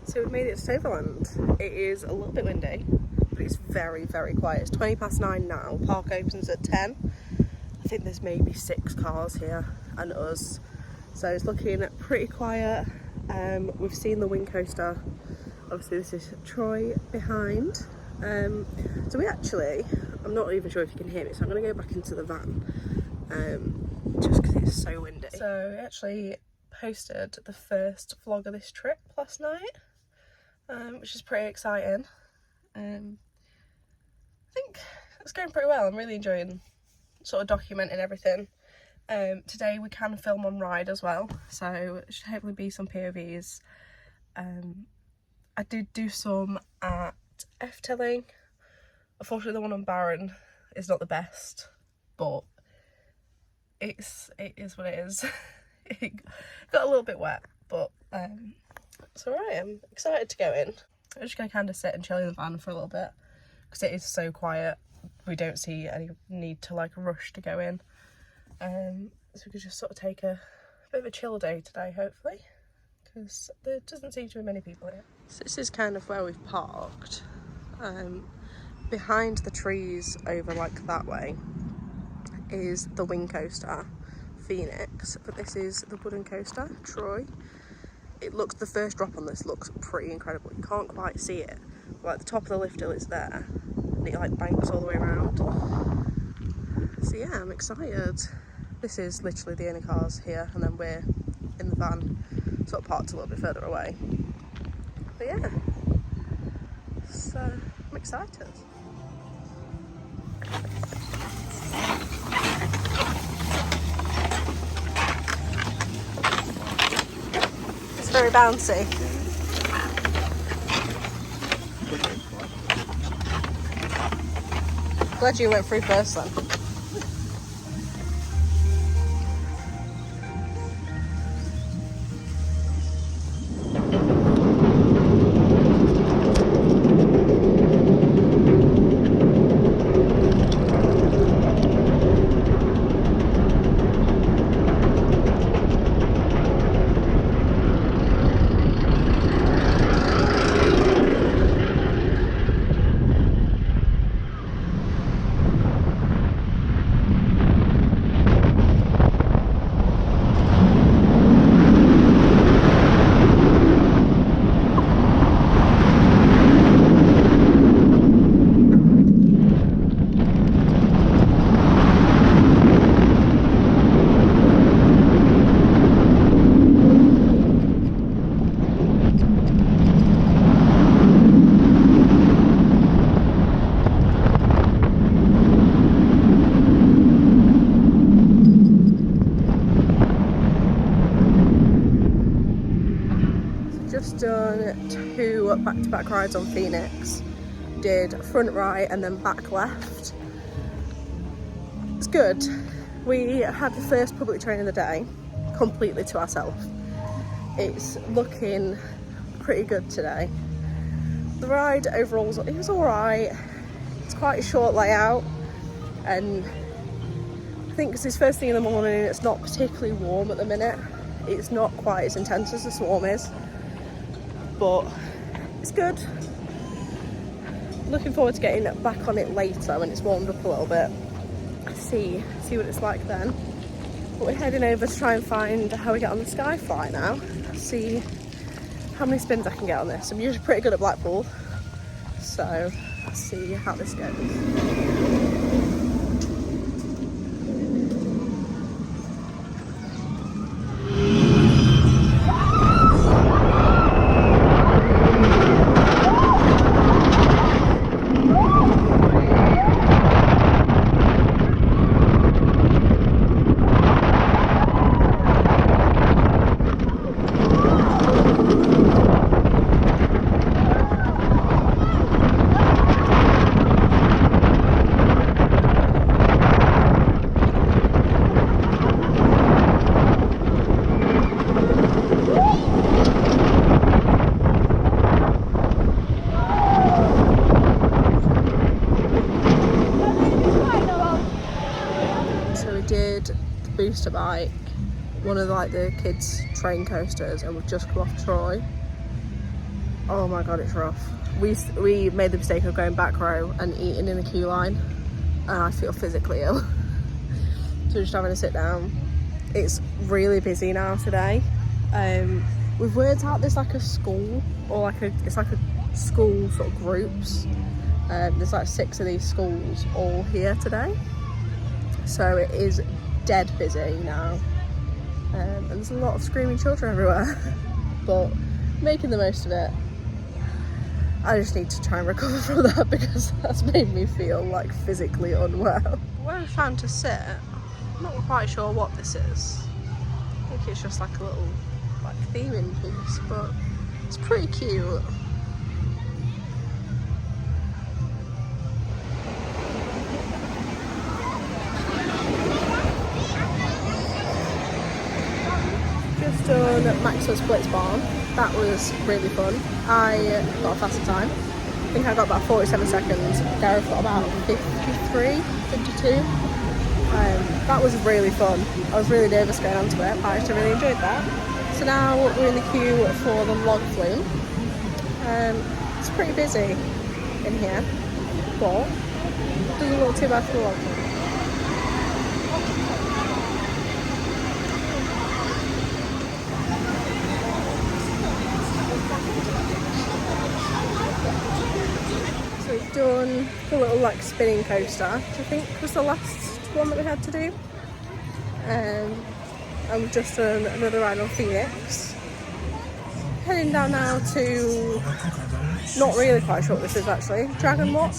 So we've made it to Toverland. It is a little bit windy, but it's very, very quiet. It's 9:20 now. Park opens at 10. I think there's maybe 6 cars here and us. So it's looking pretty quiet. We've seen the wind coaster. Obviously this is Troy behind. So we actually, I'm not even sure if you can hear me, so I'm going to go back into the van just because it's so windy. So we actually posted the first vlog of this trip last night, which is pretty exciting. I think it's going pretty well. I'm really enjoying sort of documenting everything. Today we can film on ride as well, so it should hopefully be some POVs. I did do some at F-Tilling. Unfortunately the one on Barron is not the best, but it is what it is. It got a little bit wet, but it's alright. I'm excited to go in. I'm just going to kind of sit and chill in the van for a little bit because it is so quiet. We don't see any need to like rush to go in. So we could just sort of take a bit of a chill day today, hopefully, because there doesn't seem to be many people here. So this is kind of where we've parked. Behind the trees over like that way is the wind coaster, Fënix, but this is the wooden coaster, Troy. It looks, the first drop on this looks pretty incredible. You can't quite see it, but like the top of the lift hill is there, and it like banks all the way around. So yeah, I'm excited. This is literally the only cars here, and then we're in the van, sort of parked a little bit further away. But yeah, so I'm excited. It's very bouncy. Glad you went through first then. Done 2 back-to-back rides on Fënix. Did front right and then back left. It's good. We had the first public train of the day completely to ourselves. It's looking pretty good today. The ride overall it was alright. It's quite a short layout, and I think because it's first thing in the morning, it's not particularly warm at the minute. It's not quite as intense as the Swarm is, but it's good. Looking forward to getting back on it later when it's warmed up a little bit. See what it's like then. But we're heading over to try and find how we get on the Skyfly now. See how many spins I can get on this. I'm usually pretty good at Blackpool, so let's see how this goes. Booster bike, one of like the kids train coasters, and we've just come off Troy. Oh my god, it's rough. We made the mistake of going back row and eating in the queue line, and I feel physically ill. So we're just having to sit down. It's really busy now today. We've worked out there's like a school, or it's like a school sort of groups. There's like 6 of these schools all here today. So it is dead busy now. And there's a lot of screaming children everywhere. But making the most of it. I just need to try and recover from that because that's made me feel like physically unwell. Where we found to sit, I'm not quite sure what this is. I think it's just like a little like theming piece, but it's pretty cute. Just done Maxwell Splits Barn. That was really fun. I got a faster time. I think I got about 47 seconds. Gareth got about 53, 52. That was really fun. I was really nervous going onto it, but I actually really enjoyed that. So now we're in the queue for the log flume. It's pretty busy in here, but it doesn't look too bad for the log flume. So we've done the little like spinning coaster, which I think was the last one that we had to do. And we've just done another ride on Fënix. Heading down now to, not really quite sure what this is actually, Dragon Watch.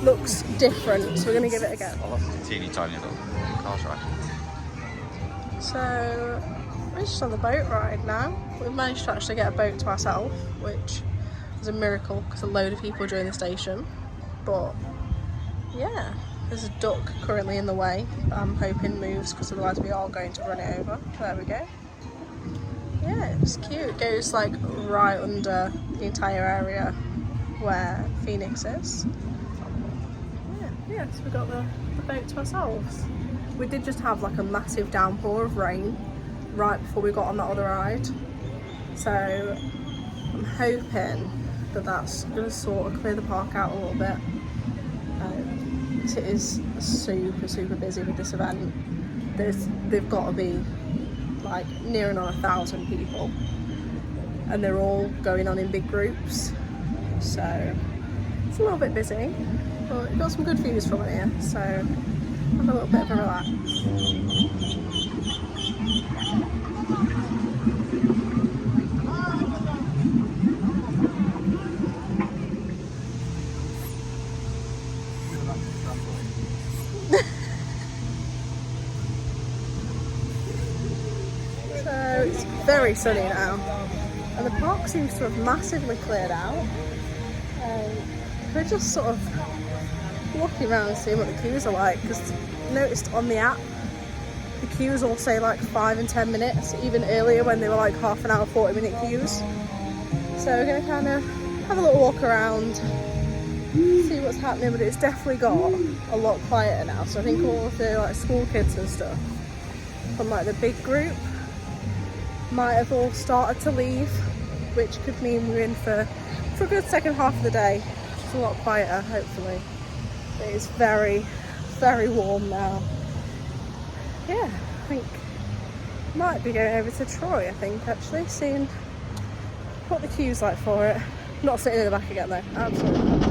Looks different, so we're going to give it a go. I love the teeny tiny little car track. So we're just on the boat ride now. We've managed to actually get a boat to ourselves, which is a miracle because a load of people joined the station. But yeah, there's a duck currently in the way that I'm hoping moves because otherwise we are going to run it over. There we go. Yeah, it's cute. It goes like right under the entire area where Fënix is. Yeah, so we got the boat to ourselves. We did just have like a massive downpour of rain right before we got on that other ride. So I'm hoping that that's going to sort of clear the park out a little bit. It is super busy with this event. They've got to be like nearing on 1,000 people, and they're all going on in big groups, so it's a little bit busy, but we've got some good views from it here, so have a little bit of a relax. So it's very sunny now, and the park seems to have massively cleared out. We're just sort of walking around and seeing what the queues are like, because I noticed on the app the queues all say like 5 and 10 minutes, even earlier when they were like half an hour, 40-minute queues. So we're going to kind of have a little walk around, see what's happening, but it's definitely got a lot quieter now. So I think all of the like school kids and stuff from like the big group might have all started to leave, which could mean we're in for a good second half of the day. It's a lot quieter, hopefully. But it's very warm now. Yeah, I think might be going over to Troy, I think, actually, seeing what the queue's like for it. Not sitting in the back again though, absolutely.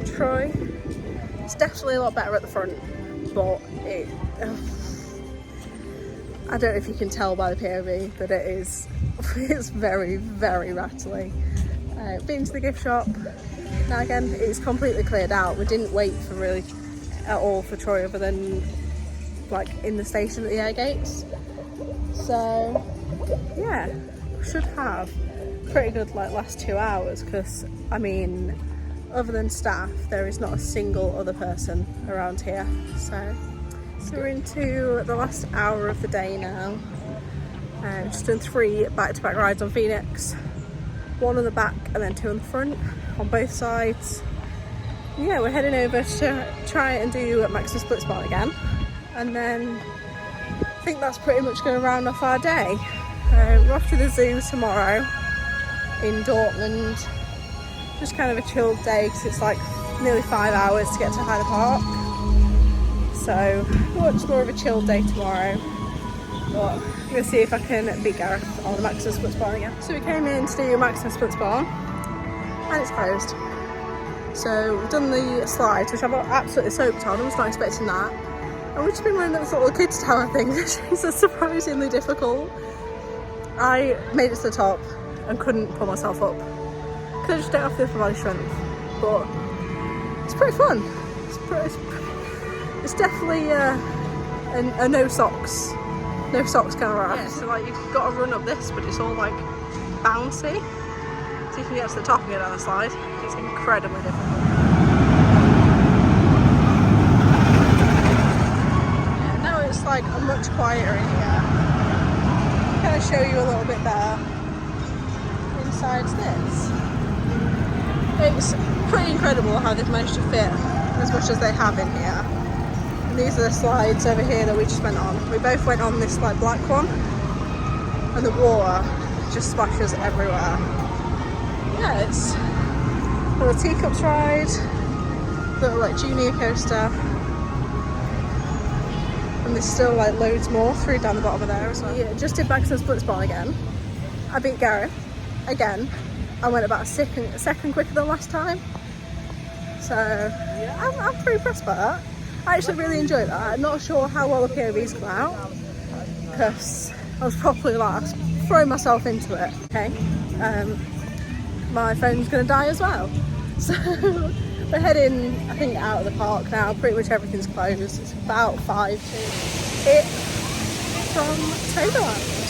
and Troy. It's definitely a lot better at the front, but I don't know if you can tell by the POV that it's very, very rattly. Been to the gift shop. Now again, it's completely cleared out. We didn't wait for really at all for Troy other than like in the station at the air gates. So yeah, should have pretty good like last 2 hours, because I mean, other than staff, there is not a single other person around here. So we're into the last hour of the day now. Just done 3 back-to-back rides on Fënix, 1 on the back and then 2 on the front on both sides. Yeah, we're heading over to try and do Maximum Split Spot again, and then I think that's pretty much going to round off our day. We're off to the zoo tomorrow in Dortmund. Just kind of a chilled day because it's like nearly 5 hours to get to Hyde Park. So much more of a chilled day tomorrow. But I'm going to see if I can beat Gareth on the Maximum Split Spot again. So we came in to do Maximum Split Spot and it's closed. So we've done the slides, which I've absolutely soaked on. I was not expecting that. And we've just been running this little kids tower thing, which is surprisingly difficult. I made it to the top and couldn't pull myself up. Could just don't have the upper body strength, but it's pretty fun. It's definitely a no socks kind of ride. Yeah, so like you've got to run up this, but it's all like bouncy. So you can get to the top and go down the slide. It's incredibly difficult. Yeah, now it's like much quieter in here. I'll kind of show you a little bit better. Inside this. It's pretty incredible how they've managed to fit as much as they have in here. And these are the slides over here that we just went on. We both went on this like black one, and the water just splashes everywhere. Yeah, it's a little teacups ride, little like junior coaster, and there's still like loads more through down the bottom of there as well. Yeah, just did Maximum Split Spot again. I beat Gareth again. I went about a second quicker than last time. So yeah, I'm pretty impressed by that. I actually really enjoyed that. I'm not sure how well the POVs come out, because I was probably like throwing myself into it. Okay, my phone's gonna die as well. So we're heading, I think, out of the park now. Pretty much everything's closed. It's about 5 to hit from Toverland.